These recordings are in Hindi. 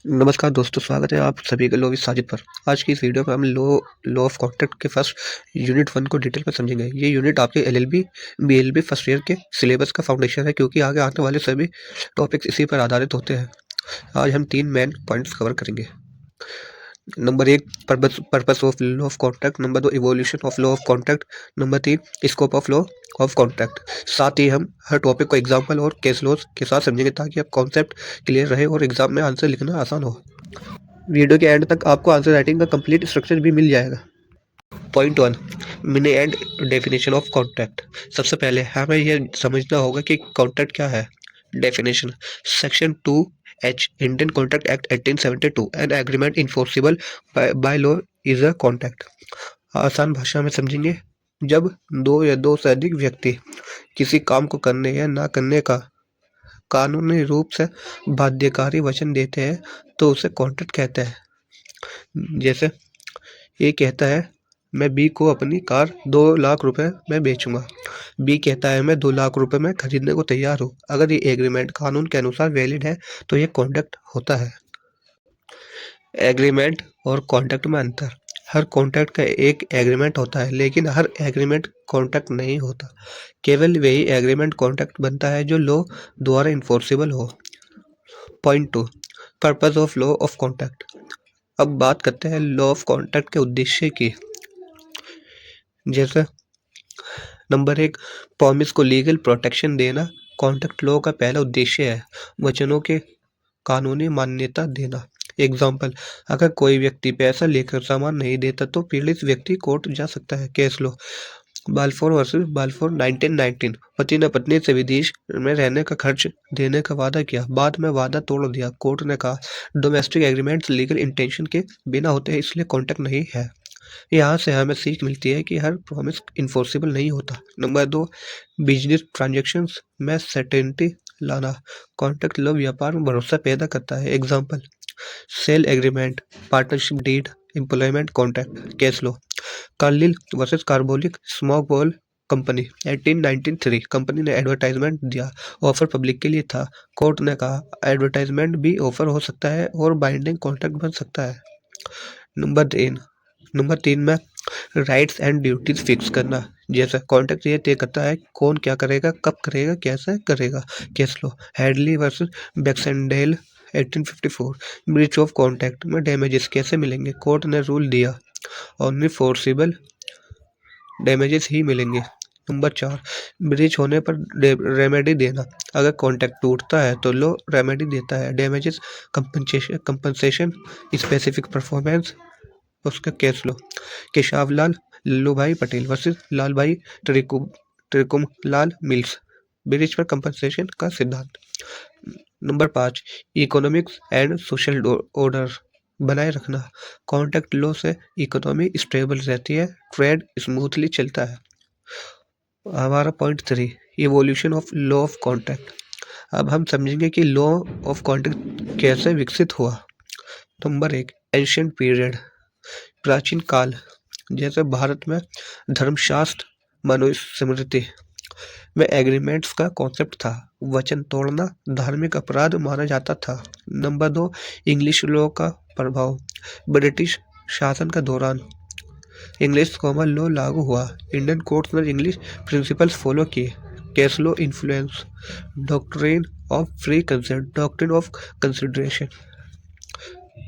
नमस्कार दोस्तों, स्वागत है आप सभी का लॉ विद साजिद पर। आज की इस वीडियो में हम लॉ ऑफ कॉन्ट्रैक्ट के फर्स्ट यूनिट 1 को डिटेल में समझेंगे। ये यूनिट आपके एलएलबी, बीएलबी फर्स्ट ईयर के सिलेबस का फाउंडेशन है, क्योंकि आगे आने वाले सभी टॉपिक्स इसी पर आधारित होते हैं। आज हम 3 मेन पॉइंट्स कवर करेंगे। Number 1, purpose of law of contract. Number 2, evolution of law of contract. Number 3, scope of law of contract. साथ ही हम हर टॉपिक को एग्जाम्पल और केस लॉज के साथ समझेंगे, ताकि आप कॉन्सेप्ट क्लियर रहे और एग्जाम में आंसर लिखना आसान हो। वीडियो के एंड तक आपको आंसर राइटिंग का कंप्लीट स्ट्रक्चर भी मिल जाएगा। Point 1, meaning and definition of contract. सबसे पहले हमें यह समझना होगा कि कॉन्ट्रैक्ट क्या है। Definition, section 2H Indian contract act 1872, an agreement enforceable by law is a contract. आसान भाषा में समझेंगे, जब दो या दो से अधिक व्यक्ति किसी काम को करने या ना करने का कानूनी रूप से बाध्यकारी वचन देते हैं तो उसे कॉन्ट्रैक्ट कहते हैं। जैसे ए कहता है मैं बी को अपनी कार 2 लाख रुपए में बेचूंगा। बी कहता है मैं 2 लाख रुपए में खरीदने को तैयार हूँ। अगर ये एग्रीमेंट कानून के अनुसार वैलिड है तो ये कॉन्ट्रैक्ट होता है। एग्रीमेंट और कॉन्ट्रैक्ट में अंतर। हर कॉन्ट्रैक्ट का एक एग्रीमेंट होता है, लेकिन हर एग्रीमेंट कॉन्ट्रैक्ट नहीं होता। केवल वही एग्रीमेंट कॉन्ट्रैक्ट बनता है जो लॉ द्वारा इन्फोर्सिबल हो। Point 2, purpose of law of contract. अब बात करते हैं लॉ ऑफ कॉन्ट्रैक्ट के उद्देश्य की। जैसे नंबर 1, प्रॉमिस को लीगल प्रोटेक्शन देना। कॉन्ट्रैक्ट लॉ का पहला उद्देश्य है वचनों के कानूनी मान्यता देना। एग्जाम्पल, अगर कोई व्यक्ति पैसा लेकर सामान नहीं देता तो पीड़ित व्यक्ति कोर्ट जा सकता है। केस लो, बालफोर वर्सेस बालफोर 1919। पति ने पत्नी से विदेश में रहने का खर्च देने का वादा किया, बाद में वादा तोड़ दिया। कोर्ट ने कहा डोमेस्टिक एग्रीमेंट्स लीगल इंटेंशन के बिना होते हैं, इसलिए कॉन्ट्रैक्ट नहीं है। यहाँ से हमें सीख मिलती है कि हर प्रॉमिस इन्फोर्सिबल नहीं होता। नंबर 2, बिजनेस ट्रांजैक्शंस में सर्टेनिटी लाना। कॉन्ट्रैक्ट लॉ व्यापार में भरोसा पैदा करता है। Example, sale agreement, partnership deed, employment contract. Case law, Carlill versus Carbolic smoke ball company 1893। Company ने एडवर्टाइजमेंट दिया, ऑफर पब्लिक के लिए था। कोर्ट ने कहा एडवर्टाइजमेंट भी ऑफर हो सकता है और बाइंडिंग कॉन्ट्रैक्ट बन सकता है। नंबर 3 में राइट्स एंड ड्यूटीज फिक्स करना। जैसे कॉन्ट्रैक्ट ये तय करता है कौन क्या करेगा, कब करेगा, कैसे करेगा। Case law, Hadley versus Baxendale 1854। Breach of contract में डैमेजेस कैसे मिलेंगे। कोर्ट ने रूल दिया ओनली फोर्सिबल डैमेजेस ही मिलेंगे। नंबर 4, ब्रीच होने पर रेमेडी देना। अगर कॉन्ट्रैक्ट टूटता है तो लो रेमेडी देता है। Damages, compensation, specific performance. उसका केस लो, केशव लाल लल्लू भाई पटेल वर्सेस लाल भाई त्रिकुम लाल मिल्स। ब्रिज पर कंपनसेशन का सिद्धांत। Number 5, economics and social order बनाए रखना। कॉन्ट्रैक्ट लॉ से इकोनॉमी स्टेबल रहती है, ट्रेड स्मूथली चलता है। हमारा point 3, evolution of law of contract. अब हम समझेंगे कि लॉ ऑफ कॉन्ट्रैक्ट कैसे विकसित हुआ। नंबर 1, एंशिएंट पीरियड, प्राचीन काल। जैसे भारत में धर्मशास्त्र, मनुस्मृति में एग्रीमेंट्स का कॉन्सेप्ट था। वचन तोड़ना धार्मिक अपराध माना जाता था। नंबर 2, इंग्लिश लॉ का प्रभाव। ब्रिटिश शासन का दौरान इंग्लिश कॉमन लॉ लागू हुआ। इंडियन कोर्ट्स ने इंग्लिश प्रिंसिपल्स फॉलो किए। Case law influence, doctrine of free consent, doctrine of consideration.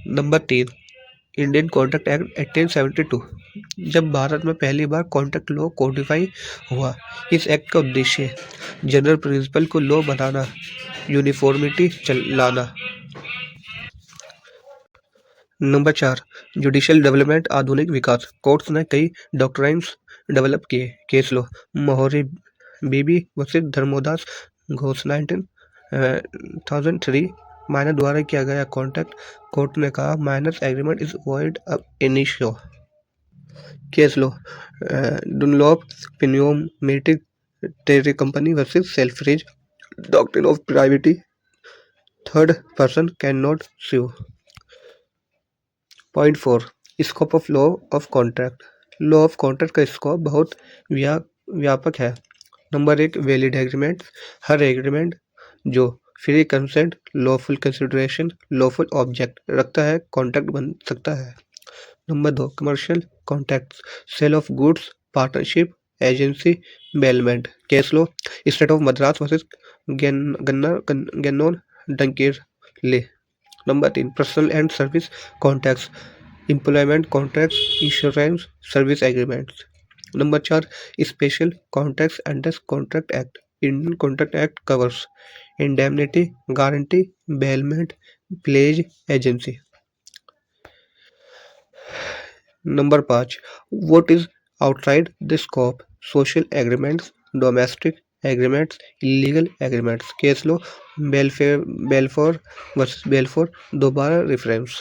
Number 3, Indian contract act 1872। जब भारत में पहली बार कॉन्ट्रैक्ट लॉ कोडिफाई हुआ। इस एक्ट का उद्देश्य जनरल प्रिंसिपल को लॉ बनाना, यूनिफॉर्मिटी लाना। नंबर 4, जुडिशियल डेवलपमेंट, आधुनिक विकास। कोर्ट्स ने कई डॉक्ट्राइन्स डेवलप किए। Case law, Mohori Bibi versus Dharmodas Ghosh 1903। Minor द्वारा किया गया कॉन्ट्रैक्ट, कोर्ट ने कहा minor agreement is void ab initio. Case law, Dunlop pneumatic tyre company versus Selfridge, doctrine of privity, third person can not sue। Point 4, scope of law of contract. Law of contract का स्कोप बहुत व्यापक है। नंबर 1, वैलिड एग्रीमेंट, हर एग्रीमेंट जो free consent, lawful consideration, lawful object रखता है, कॉन्ट्रैक्ट बन सकता है। Number 2 commercial contracts, sale of goods, partnership, agency, bailment. Case law, state of Madras versus Ganon Dunkerley. Number 3 personal and service contracts, employment contracts, insurance, service agreements. Number 4 special contracts under contract act. Indian contract act covers indemnity, guarantee, bailment, pledge, agency. Number 5 what is outside the scope, social agreements, domestic agreements, illegal agreements. Case law, Balfour Balfour versus Balfour, दोबारा reference.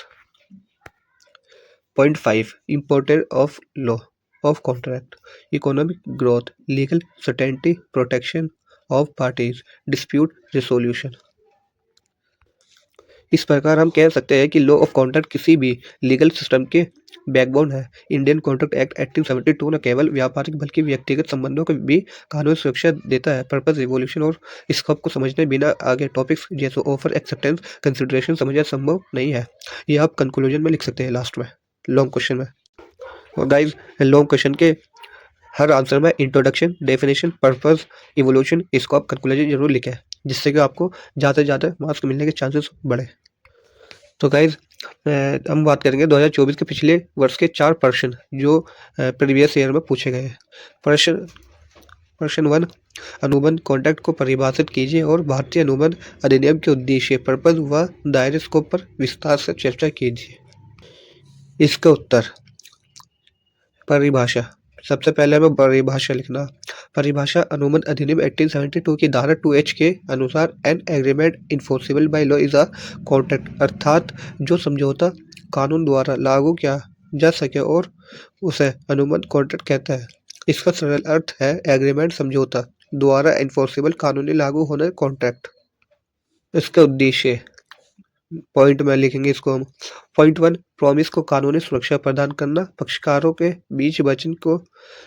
Point 5 importance of law of contract, economic growth, legal certainty, protection of parties, dispute resolution. इस प्रकार हम कह सकते हैं कि लॉ ऑफ कॉन्ट्रैक्ट किसी भी लीगल सिस्टम के बैकबोन है। इंडियन कॉन्ट्रैक्ट एक्ट 1872 न केवल व्यापारिक बल्कि व्यक्तिगत संबंधों को भी कानूनी सुरक्षा देता है। पर्पस, रिवोल्यूशन और स्कोप को समझने बिना आगे टॉपिक्स जैसे ऑफर, एक्सेप्टेंस, कंसिडरेशन समझना संभव नहीं है। ये आप कंक्लूजन में लिख सकते हैं लास्ट में, लॉन्ग क्वेश्चन में। और गाइज लॉन्ग क्वेश्चन के हर आंसर में introduction, definition, purpose, evolution, scope, conclusion जरूर लिखें, जिससे कि आपको ज़्यादा से ज़्यादा मार्क्स मिलने के चांसेस बढ़े। तो गाइज हम बात करेंगे 2024 के पिछले वर्ष के 4 प्रश्न जो प्रीवियस ईयर में पूछे गए हैं। प्रश्न 1 अनुबंध कॉन्ट्रैक्ट को परिभाषित कीजिए और भारतीय अनुबंध अधिनियम के उद्देश्य, पर्पस व दायरे स्कोप पर विस्तार से चर्चा कीजिए। इसका उत्तर परिभाषा। सबसे पहले हमें परिभाषा लिखना। परिभाषा अनुबंध अधिनियम 1872 की धारा 2H के अनुसार an agreement enforceable by law is a contract, अर्थात जो समझौता कानून द्वारा लागू किया जा सके और उसे अनुबंध कॉन्ट्रैक्ट कहता है। इसका सरल अर्थ है एग्रीमेंट, समझौता द्वारा इन्फोर्सिबल कानूनी लागू होना कॉन्ट्रैक्ट। इसका उद्देश्य पॉइंट में लिखेंगे इसको हम। पॉइंट 1 प्रॉमिस को कानूनी सुरक्षा प्रदान करना, पक्षकारों के बीच वचन को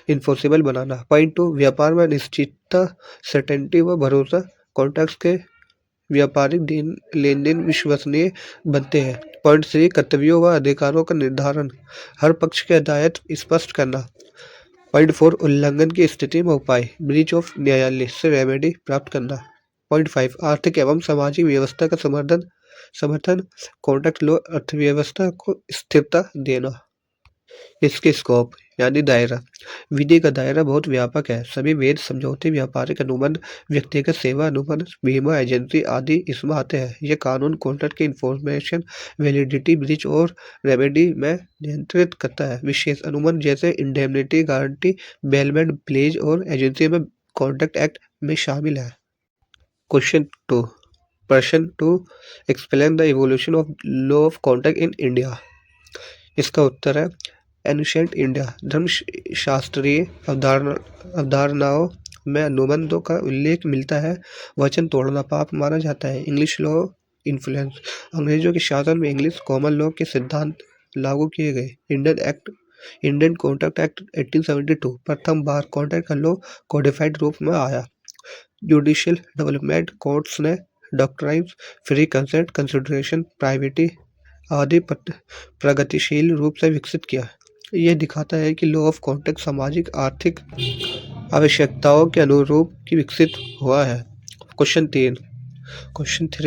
इन्फोर्सिबल बनाना। पॉइंट 2 व्यापार में निश्चितता, सर्टेनिटी व भरोसा, कॉन्ट्रैक्ट्स के व्यापारिक लेन देन विश्वसनीय बनते हैं। पॉइंट 3 कर्तव्यों व अधिकारों का निर्धारण, हर पक्ष के दायित्व स्पष्ट करना। पॉइंट 4 उल्लंघन की स्थिति में उपाय, ब्रीच ऑफ न्यायालय से रेमेडी प्राप्त करना। पॉइंट 5 आर्थिक एवं सामाजिक व्यवस्था का समर्थन, कॉन्ट्रैक्ट लॉ अर्थव्यवस्था को स्थिरता देना। इसके स्कोप यानी दायरा, विधि का दायरा बहुत व्यापक है। सभी वेद, समझौते, व्यापारिक अनुबंध, व्यक्तिगत सेवा अनुबंध, बीमा एजेंसी आदि इसमें आते हैं। यह कानून कॉन्ट्रैक्ट की इन्फॉर्मेशन, वैलिडिटी, ब्रीच और रेमेडी में नियंत्रित करता है। विशेष अनुबंध जैसे इंडेमनिटी, गारंटी, बेलमेंट, प्लेज और एजेंसी में कॉन्ट्रैक्ट एक्ट में शामिल है। क्वेश्चन 2 प्रश्न 2 explain the evolution of law of contract in India. इसका उत्तर है एंशिएंट इंडिया धर्मशास्त्रीय अवधारणाओं में अनुबंधों का उल्लेख मिलता है। वचन तोड़ना पाप माना जाता है। इंग्लिश लॉ इन्फ्लुएंस, अंग्रेजों के शासन में इंग्लिश कॉमन लॉ के सिद्धांत लागू किए गए। इंडियन कॉन्ट्रैक्ट एक्ट 1872 प्रथम बार कॉन्ट्रैक्ट का लॉ कोडिफाइड रूप में आया। जुडिशियल डेवलपमेंट, कोर्ट्स ने डॉक्ट्राइन्स, फ्री कंसेंट, कंसिडरेशन, प्राइवेटी आदि प्रगतिशील रूप से विकसित किया। यह दिखाता है कि लॉ ऑफ कॉन्ट्रैक्ट सामाजिक आर्थिक आवश्यकताओं के अनुरूप की विकसित हुआ है। क्वेश्चन 3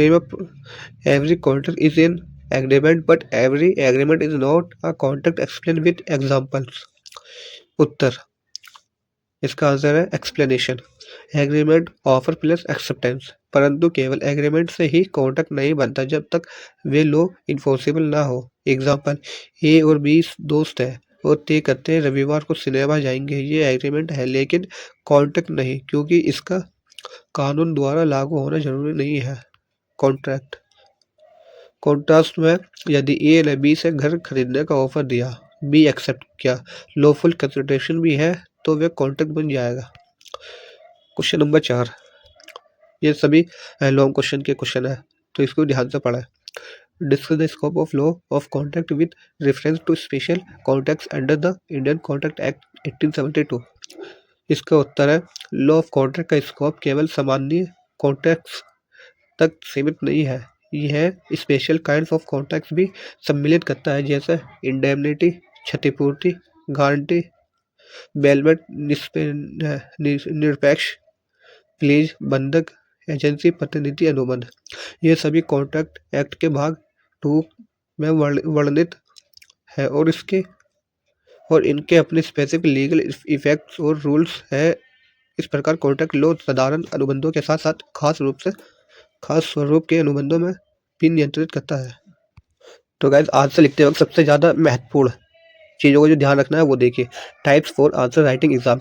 में every contract is an agreement but every agreement is not a contract, explain with examples. उत्तर इसका आंसर है explanation. Agreement offer plus acceptance, परंतु केवल एग्रीमेंट से ही कॉन्ट्रैक्ट नहीं बनता जब तक वे लॉ इन्फोर्सिबल ना हो। एग्जांपल, ए और बी दोस्त है और तय करते हैं रविवार को सिनेमा जाएंगे। ये एग्रीमेंट है लेकिन कॉन्ट्रैक्ट नहीं, क्योंकि इसका कानून द्वारा लागू होना जरूरी नहीं है। कॉन्ट्रैक्ट कॉन्ट्रास्ट में यदि ए ने बी से घर खरीदने का ऑफर दिया, बी एक्सेप्ट किया, लॉफुल कंसिडरेशन भी है, तो वे कॉन्ट्रैक्ट बन जाएगा। क्वेश्चन नंबर 4, ये सभी लॉन्ग क्वेश्चन के क्वेश्चन है, तो इसको ध्यान से पढ़ा। Discuss the scope of law of contract with reference to special contracts under the Indian contract act 1872। इसका उत्तर है लॉ ऑफ कॉन्ट्रैक्ट का स्कोप केवल सामान्य कॉन्ट्रैक्ट्स तक सीमित नहीं है, यह स्पेशल काइंड्स ऑफ कॉन्ट्रैक्ट्स भी सम्मिलित करता है, जैसे इंडेमनिटी, क्षतिपूर्ति, गारंटी, बेलमेंट, निरपेक्ष, प्लीज, बंधक, एजेंसी प्रतिनिधि अनुबंध। ये सभी कॉन्ट्रैक्ट एक्ट के भाग 2 में वर्णित है और इनके अपने स्पेसिफिक लीगल इफेक्ट्स और रूल्स है। इस प्रकार कॉन्ट्रैक्ट लॉ साधारण अनुबंधों के साथ साथ खास स्वरूप के अनुबंधों में भी नियंत्रित करता है। तो गाइस, आंसर लिखते वक्त सबसे ज़्यादा महत्वपूर्ण चीज़ों को जो ध्यान रखना है वो देखिए। Types for answer writing exam.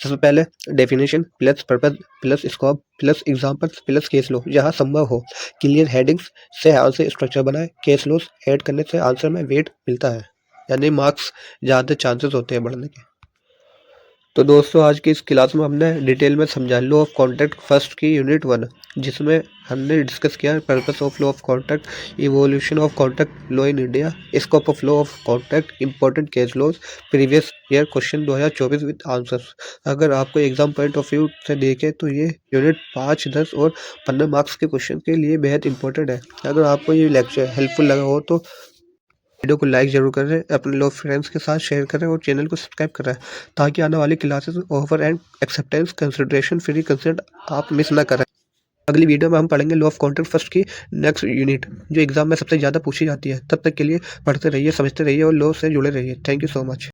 सबसे पहले definition plus purpose plus scope plus examples plus case law, जहाँ संभव हो क्लियर हेडिंग्स से आंसर स्ट्रक्चर बनाए। केस लॉस ऐड करने से आंसर में वेट मिलता है, यानी मार्क्स ज़्यादा चांसेस होते हैं बढ़ने के। तो दोस्तों, आज की इस क्लास में हमने डिटेल में समझा लॉ ऑफ कॉन्ट्रैक्ट फर्स्ट की यूनिट 1, जिसमें हमने डिस्कस किया purpose of law of contract, evolution of contract law in India, scope of law of contract, important case laws, previous year question 2024 with answers. अगर आपको एग्जाम पॉइंट ऑफ व्यू से देखें तो ये यूनिट 5, 10 और 15 मार्क्स के क्वेश्चन के लिए बेहद इंपॉर्टेंट है। अगर आपको ये लेक्चर हेल्पफुल लगा हो तो वीडियो को लाइक जरूर करें, अपने लोग फ्रेंड्स के साथ शेयर करें और चैनल को सब्सक्राइब करें, ताकि आने वाली classes offer and acceptance consideration free consent आप मिस ना करें। अगली वीडियो में हम पढ़ेंगे लॉ ऑफ कॉन्ट्रैक्ट फर्स्ट की नेक्स्ट यूनिट, जो एग्जाम में सबसे ज़्यादा पूछी जाती है। तब तक के लिए पढ़ते रहिए, समझते रहिए और लॉ से जुड़े रहिए। Thank you so much.